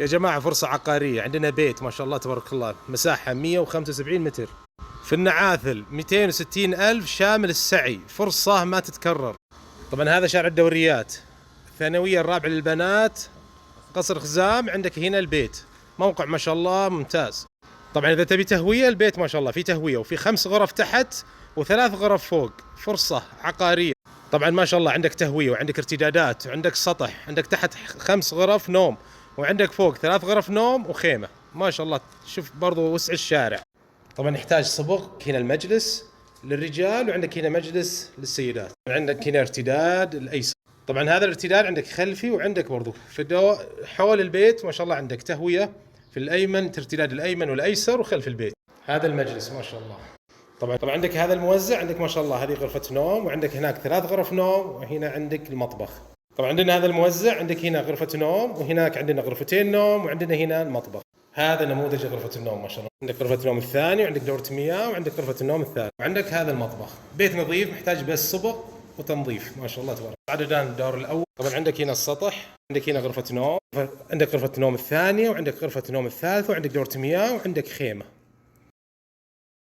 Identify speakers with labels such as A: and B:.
A: يا جماعة فرصة عقارية، عندنا بيت ما شاء الله تبارك الله، مساحة 175 متر في النعاثل، 260 ألف شامل السعي، فرصة ما تتكرر. طبعا هذا شارع الدوريات، الثانوية الرابعة للبنات، قصر خزام. عندك هنا البيت، موقع ما شاء الله ممتاز. طبعا إذا تبي تهوية، البيت ما شاء الله في تهوية، وفي 5 غرف تحت و3 غرف فوق، فرصة عقارية. طبعا ما شاء الله عندك تهوية وعندك ارتدادات وعندك سطح، عندك تحت 5 غرف نوم، وعندك فوق 3 غرف نوم وخيمة، ما شاء الله. شوف برضو وسع الشارع. طبعا يحتاج صبغ، هنا المجلس للرجال وعندك هنا مجلس للسيدات، عندك هنا ارتداد الايسر. طبعا هذا الارتداد عندك خلفي، وعندك برضو في حول البيت ما شاء الله عندك تهوية في الايمن، ارتداد الايمن والايسر وخلف البيت. هذا المجلس ما شاء الله. طبعا عندك هذا الموزع، عندك ما شاء الله هذه غرفة نوم، وعندك هناك 3 غرف نوم، وهنا عندك المطبخ. طبعا عندنا هذا الموزع، عندك هنا غرفة نوم، وهناك عندنا غرفتين نوم، وعندنا هنا المطبخ. هذا نموذج غرفة النوم ما شاء الله. عندك غرفة النوم الثانية، وعندك دورة مياه، وعندك غرفة النوم الثالثة، وعندك هذا المطبخ. بيت نظيف محتاج بس صبغ وتنظيف ما شاء الله تبارك. عددان الدور الأول. طبعا عندك هنا السطح، عندك هنا غرفة نوم، عندك غرفة النوم الثانية، وعندك غرفة النوم الثالثة، وعندك دورة مياه، وعندك خيمة.